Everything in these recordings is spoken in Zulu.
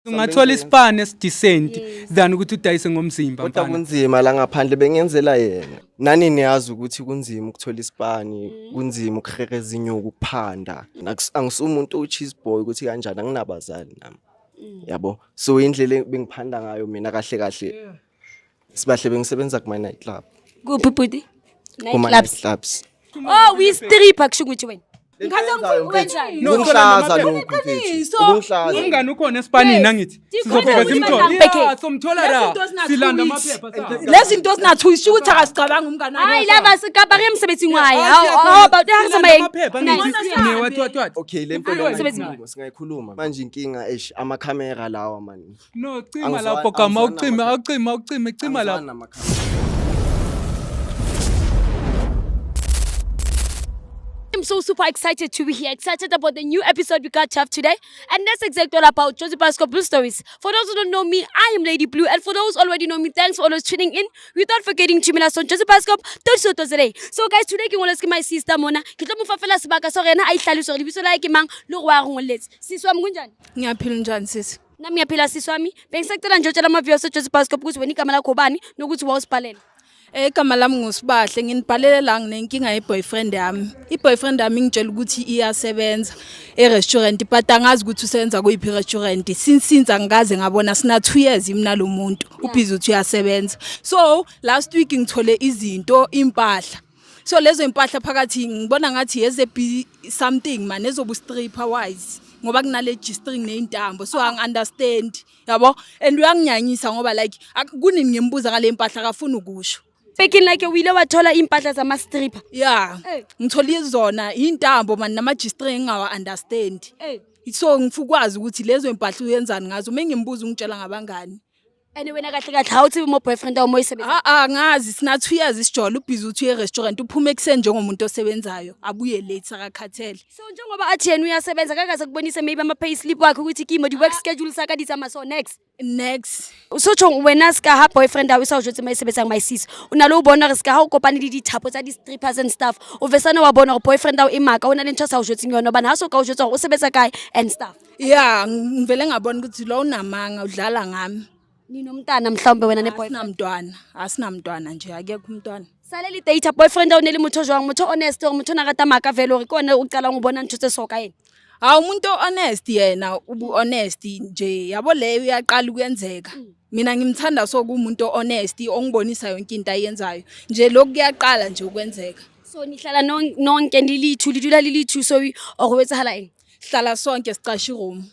Ungathola isipane esidecent than ukuthi udayise ngomzimba Kodwa mfana. kunzima la ngaphandle bengenzela yena. Nani niyazi ukuthi kunzima ukuthola isipani, kunzima ukuhereza inyuku ukuphanda. Angisumuntu cheese boy ukuthi kanjani anginabazali nami. Yabo. So indlela bengiphanda ngayo mina kahle kahle. Sibahle bengisebenza kuma night club. Kuphi bhuti? Kuma night clubs. Oh, we stripper kusho ukuthi wena. Ngihlaza lokhu mfethu. Ungihlaza. Ungani ukhona esipanini angithi. Sizofika simthole. Yeah, somthola la. Silanda amaphepha sawo. Lezi zinto sinathuisha ukuthi akasicabanga umngane wami. Hayi lava sikabare emsebenzini wayo. How about amaphepha ngithi ne what. Okay, le nto singayikhuluma. Manje inkinga amakhamera lawa man. No, cima lapho kama ucima lapho. I'm so super excited to be here, excited about the new episode we got to have today. And that's exactly all about Josie Pasco Blue Stories. For those who don't know me, I am Lady Blue. And for those who already know me, thanks for always tuning in. Without forgetting to me on Josie Pasco, today. So guys, today I want to my sister Mona. Kita mo fafela sebaka so rena a ihlalo so libiso la ke mang lo wa go let's. Siswami kunjani? Ngiyaphila njani sisi? Nami ngiyaphila siswami. Bengisacela nje utshela ama viewers Josie Pasco ukuthi wena igama lakho bani nokuthi wawusibhalela. Igama lami nguSibahle nginibhalele la nginenkinga yeboyfriend yami. Iboyfriend yami ngitshela ukuthi iyasebenza e-restaurant but angazi ukuthi usebenza kuyiphi restaurant. Since angikaze ngabona sina 2 years mina lo muntu ubhizi uthi uyasebenza. So last week ngithole izinto impahla. So lezo impahla phakathi ngibona ngathi yeze something man ezobu stripper wise. Ngoba kunale G-string neintambo so angi-understand yabo and uyanginyanyisa ngoba like kunini ngimbuza ngale impahla akafuni ukusho. Speaking like wile wathola impahla zama stripper. Yeah. Ngithole izona intambo man nama G-string ngawa understand. So ngifukwazi ukuthi lezo impahla uyenzani ngazo mengimbuza ungitshela ngabangani. And wena kahle kahle hawuthi mo boyfriend awu moyisebenza. Ngazi sina 2 years isijolo ubhizi uthi e-restaurant uphume ekseni njengomuntu osebenzayo abuye late akakhathele. So njengoba athi yena uyasebenza kakaze kubonise maybe ama pay slip wakhe ukuthi kimo di work schedule saka ditsama so next. So chong wena ska ha boyfriend awu isawujotse mayisebenza ngmayisisi. Unalo ubona re ska ha ukopane le dithapo tsa di strippers and stuff. Uvesana wa bona gore boyfriend awu imaka una le ntho sa ujotse ngiyona bana ha so ka ujotsa go sebenza kae and stuff. Yeah ngivele ngabona ukuthi lo unamanga udlala ngami. Ninomntana mhlawumbe wena ne boyfriend asinamntwana nje akekho umntwana. Saleli data boyfriend awu nele mutho jwang mutho honest or mutho nakata maka vele gore kone ucala ngibona ntho tse soka yena. Umuntu honest yena ubu honest nje yabo leyo uyaqala ukuyenzeka. Mina ngimthanda so kumuntu honest ongibonisa yonke into ayenzayo nje lokhu kuyaqala nje ukwenzeka. So nihlala nonke ndilithu lidula lilithu so okwetsahala yini? Hlala sonke siqasha iroom.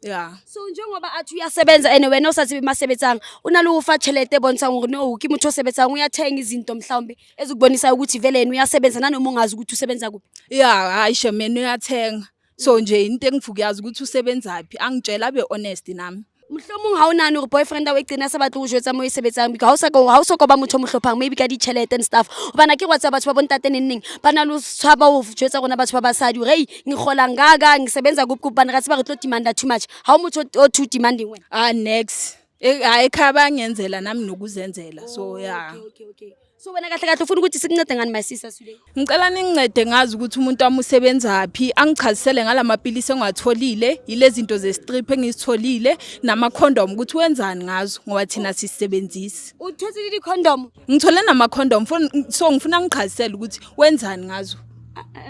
Yeah. So njengoba athi uyasebenza and wena osathi masebenzanga unalo ufa chelete bonisa ngori no ki mutho osebenzanga uyathenga izinto mhlawumbe ezikubonisa ukuthi vele yena uyasebenza nanoma ungazi ukuthi usebenza kuphi. Yeah, hayi shemene uyathenga. So nje into engifuku yazi ukuthi usebenzaphi angitshela abe honest nami. Mhlomong ha unani uri boyfriend awu egcina sabatla ujwetsa mo isebenzang because ha uso koba mutho mohlophang maybe ka di chelete and stuff. Bana ke kwatsa batho ba bontate neneng bana lo tshaba o jwetsa gona batho ba basadi hey ngigola ngaka ngisebenza kuphi bana ka tseba re tlo demanda too much. Ha o mutho o too demanding wena. Next. Hayi khaba ngiyenzela nami nokuzenzela. So yeah. Okay. So wena kahle kahle ufuna ukuthi sikuncede ngani my sister today? Ngicela ningincede ngazi ukuthi umuntu wami usebenzaphi angichazisele ngalamapilisi engatholile yilezi zinto ze strip engizitholile nama condom ukuthi wenzani ngazo ngoba thina sisebenzisi. Uthothile di condom? Ngithole nama condom so ngifuna ngichazisele ukuthi wenzani ngazo.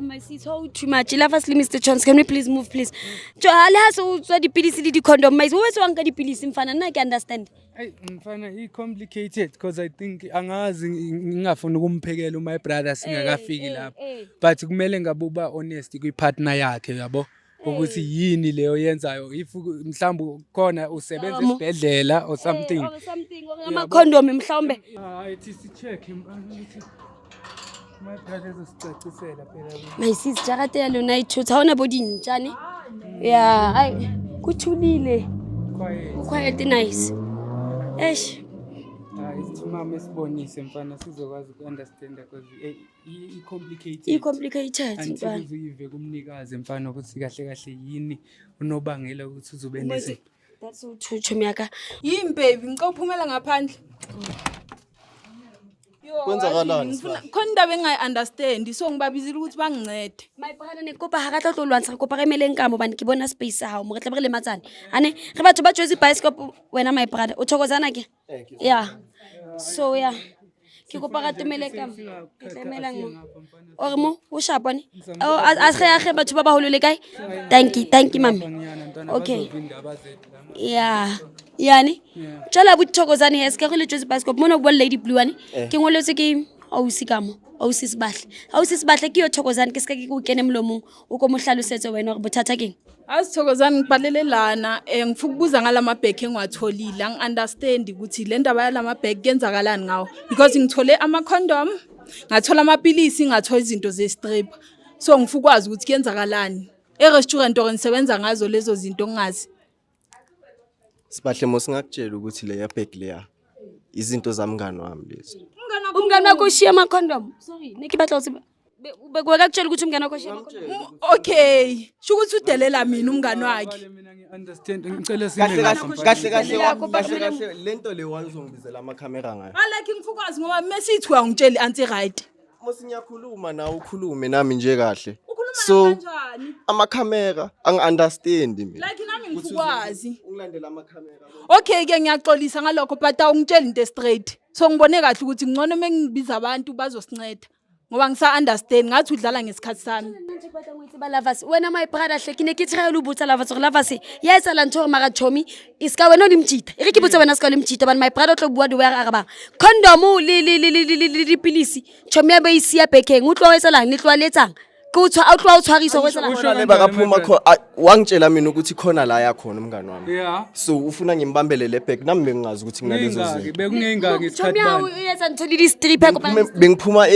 My sister too much. Love us Mr. Chance. Can we please move please? Jo ala so di pilisi di condom mais wo wethu wanka di pilisi mfana na ke understand. Hey mfana I complicated because I think angazi ngingafuna ukumphekela my brother singakafiki lapha but kumele ngabuba honest kwi partner yakhe yabo ukuthi yini leyo yenzayo if mhlawumbe khona usebenza esibhedlela or something ama condom mhlawumbe hayi si check my brother uzosicacisela phela my sister jakate yalo nayithutha awona body njani yeah hayi kuthulile quiet nice eish mama esibonise mfana sizokwazi ukunderstand because i-complicated mfana uzive kumnikazi mfana ukuthi kahle kahle yini unobangela ukuthi uzobe nesi that's so true chomyaka yini baby ngicela uphumela ngaphandle Kwenzakalani Ngifuna khona indaba engayi-understand so ngibabizile ukuthi bangincede. My brother ne kopa ha ka tla tlo lwantsha re kopa re meleng ka mo bane ke bona space sa hao mo re tla re le matsane ane re batho ba Jozi bicycle wena my brother o thokozana ke yeah so yeah ke kopa ga tumele ka ke tlemelang mo or mo o shapane a se ya ge batho ba baholo le kae thank you mami okay yeah yani tšala bothokozane es ka go le Jozi bicycle mo no bo Lady Blue ane ke ngoletse ke ausi ka mo ausi Sibahle ke yo thokozane ke se ka ke go kene mlomong o ko mo hlalosetse wena gore bothata keng Asithokozani ngibhalele lana ngifuna ukubuza ngalamabheki engiwatholile angi-understand ukuthi le ndaba yalamabheki kenzakalani ngawo because ngithole ama-condom ngathola amapilisi ngathola izinto ze-strip so ngifuna ukwazi ukuthi kenzakalani e-restaurant or nisebenza ngazo lezo zinto ngingazi. Sibahle mosingakutshela ukuthi leya bag leya izinto zamngani wami lezi. umngane wakho ushiya ama-condom sorry ne ke batla go bekakutshela ukuthi umngane wakho ushiya ama-condom Okay sho ukuthi udelela mina umngane wakhe. mina ngi-understand ngicela Kahle lento le wazongibizela amakhamera ngayo. Like ngifuna ukwazi ngoba mesithi uyangitshela anti right. Mosinyakhuluma nawe ukhulume nami nje kahle. Ukhuluma So kanjani? amakhamera angi-understand mina. Like nami ngifuna ukwazi. Ungilandela amakhamera. Okay ke ngiyaxolisa ngalokho but awungitshela into straight. So ngibone kahle ukuthi ngcono mengibiza abantu bazosinceda. Ngoba ngisa-understand ngathi udlala ngesikhathi sami. Lavas wena my brother hle ke ne ke tshela ubutsa Lavas gore Lavas ya etsala ntho gore mara chomi iska wena o dimtshita e re ke botsa wena ska le mtshita but my brother o tlo bua di wa ga ba condom le pilisi chomi ya ba isia bekeng o tlo etsalang ne tlo letsang ke o tshwa o tshwariso go etsala Le bakaphuma wangitshela mina ukuthi khona la yakhona umngani wami. yeah So ufuna ngimbambele le bag nami bengingazi ukuthi nginalezo ngingaki zinto. bekungengaki isikhathi chomi ya bani uyetsa ntho di strip ya kopa Bengiphuma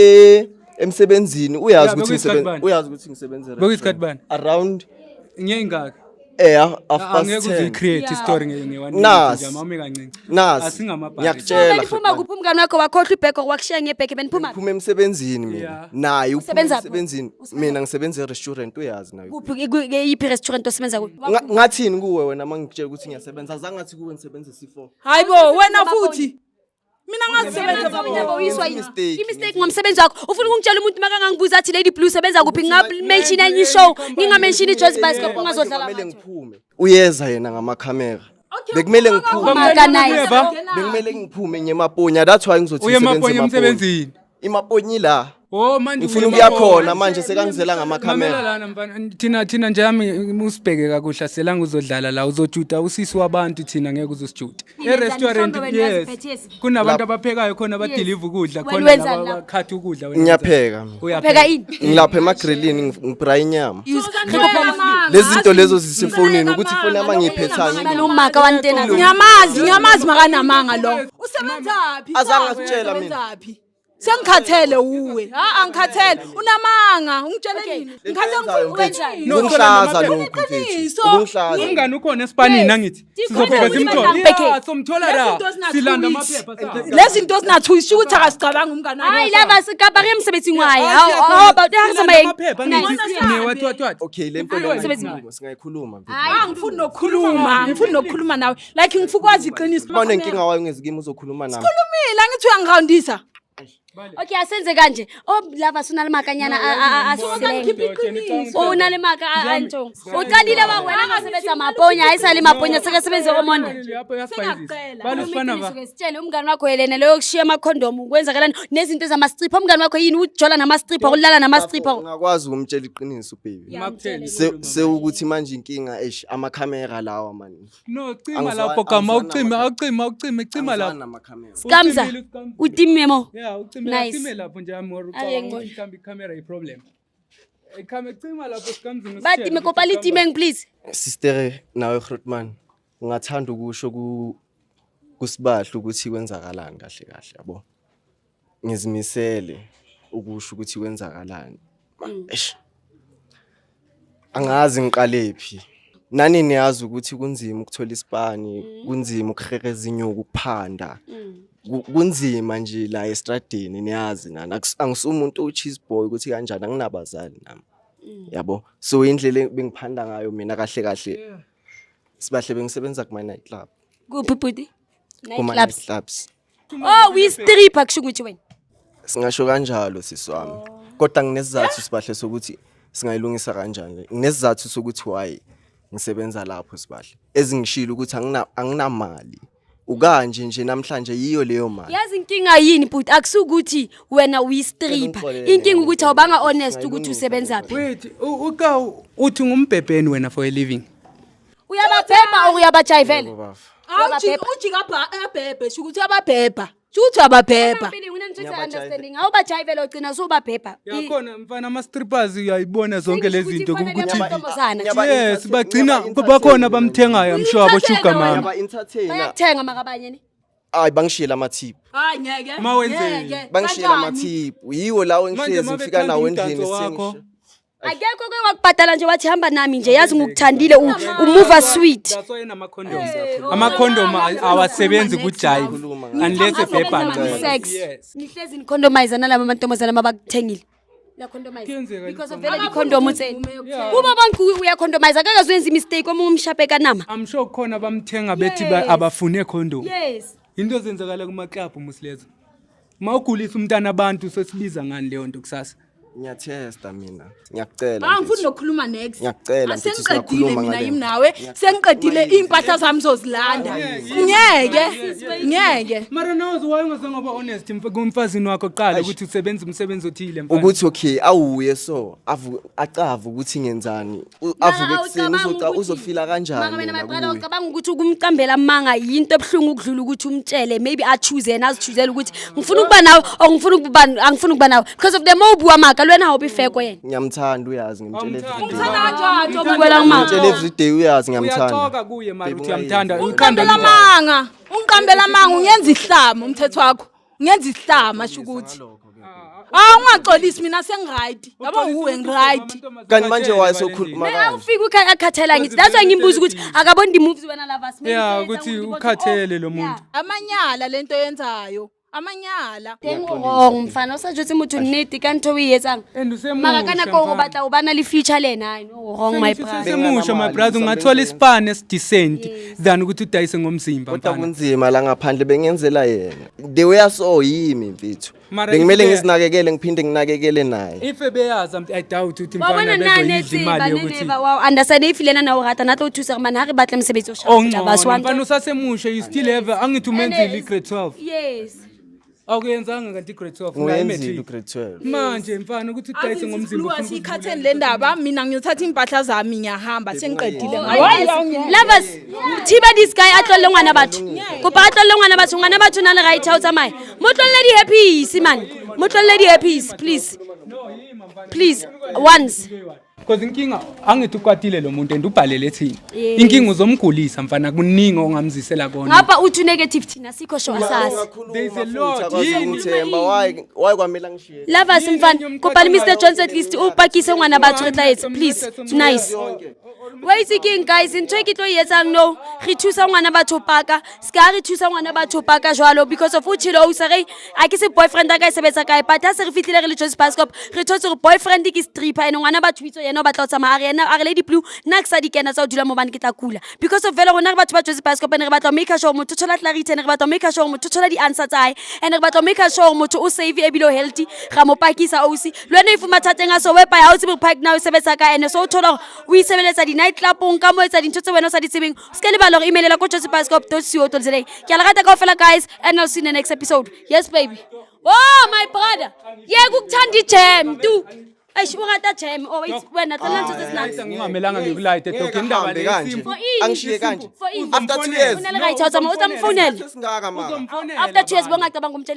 emsebenzini uyazi Yeah, ukuthi bekuyisikhathi bani? uyazi ukuthi ngisebenza Bekuyisikhathi bani? around ngiyengaki half angeke past uze 10. create story nge-1 Nas. minute mama kancinci Nas asingamabhari ngiyakutshela benifuma kuphi umngane wakho wakhohlwa ibheke wakushiya ngebheke benifuma Phuma emsebenzini mina Yeah. naye Usebenza uphuma emsebenzini mina ngisebenza e-restaurant uyazi nayo kuphi yiphi restaurant osebenza kuyo ngathini kuwe wena mangikutshela ukuthi ngiyasebenza azange ngathi kuwe ngisebenza C4 Hayibo wena futhi. Mina ngazisebenza imistake ngomsebenzi wakho ufuna ukungitshela umuntu makangangibuza athi Lady Blue sebenza kuphi ngamention enye ishow ngingamention iJozi bicycle ungazodlala kumele ngiphume uyeza yena ngamakhamera bekumele ngiphume bekumele ngiphume ngemaponya that's why ngizothi uye ngisebenza maponye emaponya emsebenzini imaponyi la oh manje ngifuna ukuya khona manje sekangizela ngamakhamera lana mfana thina nje yami usibheke kakuhle selanga uzodlala la uzojuda usisi wabantu thina ngeke uzosijuda e-restaurant yes kunabantu abaphekayo khona badeliver ukudla khona wenzani laba lapho? bakhathi ukudla wena ngiyapheka pheka ini ngilapha emagrillini ngibra inyama Ngiyapha lezi zinto lezo zisefonini ukuthi ifoni yami angiyiphethanga nomaka wantena Ngiyamazi makanamanga lo. Usebenzaphi? Azange asitshela mina. Usebenzaphi? Sengikhathele uwe. Angikhathele. Unamanga. Ungitshele nini? Ngikhathele Ungihlaza lokhu mfethu ungihlaza umngane ukhona esipanini angithi sizopheka simthola somthola la silanda amaphepha Lezi zinto zinathuyisha ukuthi akasicabanga umngane wakhe. hayi lava sikabari emsebenzini wayo how about amaphepha ngithi what okay le nto le singayikhuluma mfethu Ngifuna nokukhuluma nawe. Like ngifuna ukwazi iqiniso. ubone inkinga wayo ngezikimi uzokhuluma nami Khulumile ngithi uyangiqondisa. okay asenze kanje lava sona le makanyana una le maka anto uqalile wa wena ngasebenza maponya ayisale maponya sekesebenza omonde sitshele umngane wakho yelena leyo kushiya ama-condom kwenzakalani nezinto zama-stripper umngane wakho yini ujola nama-stripper ulala nama-stripper ngakwazi ukumtshela iqiniso baby sewukuthi manje inkinga amakhamera lawa mani no cima lapho kama ucime cima lapho skamza utimemo yeah ucime Nice. cime lapho nje amoro Aye, ucabanga mhlambi camera iproblem ekhame cima lapho sikamzi bathi mekopa litimeng please sister nawe Grootman ungathanda ukusho kusibahle ukuthi kwenzakalani kahle yabo ngizimisele ukusho ukuthi kwenzakalani angazi ngiqalephi nani niyazi ukuthi kunzima ukuthola isipani kunzima ukuhereza inyuku ukuphanda kunzima nje la estradini niyazi nana angisumuntu ucheese boy ukuthi kanjani anginabazali nami yabo so indlela bengiphanda ngayo mina kahle sibahle bengisebenza kuma night club kuphi puti kuma night clubs we stripper kusho ukuthi wena Singasho kanjalo siswami. Kodwa nginesizathu sibahle sokuthi singayilungisa kanjani. Nginesizathu sokuthi why ngisebenza lapho sibahle. Ezingishilo ukuthi anginamali. Ukanje nje namhlanje yiyo leyo mali. Yazi inkinga yini but akusukuthi wena uyistripper. Inkinga ukuthi awubanga honest ukuthi usebenza phi. Wait, uka uthi ngumbhebheni wena for a living. Uyababhebha or uyabajayivela? ujika abhebhe shukuthi ababhebha shukuthi ababhebha Understanding how bajayivela ugcina sobabhebha. Yakhona mfana ama strippers uyayibona zonke lezi zinto ukuthi ukuthi yes bagcina bakhona bamthengayo I'm sure abo sugar mama. Yaba entertainer. bayathenga makabanye ni. Ay bangishila amathip. hayi ngeke Mawenzeni. Bangishila amathip. Yiwo lawo Manje ngihlezi ngifika nawo endlini wakho. sengisho. Akekho kwakubhadala nje wathi hamba nami nje yazi ngokuthandile umuva sweet. That's why ama-condom awasebenzi kujive unless ebhebhana. Sex. Nihlezi ni condomize nalabo amantombazana mabakuthengile. La condomize. Because of vele di condom utse. Kuba bonke uya condomize akakazenza mistake omunye umshape kanama. I'm sure khona bamthenga bethi abafune condom. Yes. Into zenzakala kuma club musilezo. Mawugulisa umntana abantu sesibiza ngani leyo nto kusasa. Ngiyatesta mina. Ngiyakucela. angifuni nokukhuluma next Ngiyakucela mfethu sengiqedile singakhuluma mina ngale. yimi nawe sengiqedile impahla zami zozilanda ngeke Mara nawe ungazange ngoba honest kumfazini wakho qala ukuthi usebenza umsebenzi othile mfana. Ukuthi okay awuye so acava ukuthi ngenzani avuke ekseni uzofila kanjani Mina my brother nakuye. ucabanga ukuthi ukumqambela amanga yinto ebhlungu ukudlula ukuthi umtshele maybe a choose yena azichoosela ukuthi ngifuna ukuba nawe or ngifuna ukuba angifuna ukuba nawe because of the mobu amaka lwena awubi feko yena. Ngiyamthanda uyazi ngimtshela everyday. Kanjani obukela amanga? Ngimtshela everyday uyazi ngiyamthanda. Uyaxoka kuye mara uthi uyamthanda ungiqambela amanga ungenza ihlama umthetho wakho ungenza ihlama shukuthi ungaxolisi mina sengiright yabo uwe ngiright Kanti manje wayesokhuluma Mina kanje. ufika akhathala ngithi that's why ngimbuza ukuthi akaboni the moves wena lovers. Yeah ukuthi ukhathele lo muntu. amanyala lento yenzayo amanyala Wrong mfana usajuthi umuntu need kanti uyiyetsanga. And usemusha. Maka kana ko batla ubana li feature lena hayi no wrong my brother. Semusha my brother ungathola isipane esidecent than ukuthi udayise ngomzimba Kodwa mfana. kunzima la ngaphandle bengenzela yena. The way aso yimi mfethu. Mara Bengimele ife- ngisinakekele ngiphinde nginakekele naye. If beyazi I doubt ukuthi Wabona mfana nane bezoyidla imali yokuthi. wow understand if lena nawo rata nato thusa man ha re batla msebetsi o Oh shaka no, baswanto. mfana usasemusha you still have angithi umenzile grade 12. Yes. Awuyenzanga kanti grade 12 Nguyenzile grade 12. manje mfana ukuthi udayise ngomzimba Luwa ufuna sikhatheni le ndaba mina ngiyothatha impahla zami ngiyahamba sengiqedile Lovers, thiba this guy atlole ngwana batho. Kopa atlole ngwana batho na le right out amae. Motlole di happy man. Motlole di happy please. Please once. because inkinga angithi ukwatile lo muntu andubhalele thina. Yes. Inkinga uzomgulisa mfana kuningi ongamzisela kona. Ngapha uthi negative thina sikho sho asasi. There is a lot. Ngithemba why kwamela ngishiye. Lovers mfana kopala Mr Jones at least upakise ngwana batho re tla etsa please. Nice. Wait again guys in check it o yetsang no re thusa ngwana batho paka ska re thusa ngwana batho paka jwalo because of uchilo o sare a ke se boyfriend a ka sebetsa kae but ha se re fitlile re le Jones Pascop re thotse re boyfriend ke stripper ene ngwana batho itso yena o batla o tsama arena a re Lady Blue na ke sa dikena tsa o dula mo bane ke tla kula because of vele rona re batho ba Jones Pascop ene re batla make sure motho thola clarity ene re batla make sure motho thola di answer tsae ene re batla make sure motho o save e bilo healthy ga mo pakisa o si lwena ifu mathateng a so wepa ya o tse park now sebetsa ka ene so o thola o isebeletsa di night club ka mo etsa dintho tse wena o sa di tsebeng o ska le ba lore email la ko josepascop.co.za ke a le rata kaofela guys and I'll see you in the next episode yes baby oh my brother yeah kukuthanda jam tu ayish urata jam oh wait wena tla ntse tse Ngingamelanga ngikulayite doke indaba Hambe le kanje. simple. Angishiye kanje. for in After 2 years. unale right out utamfonela Uzomfonela. after 2 years bonga cabanga umtshela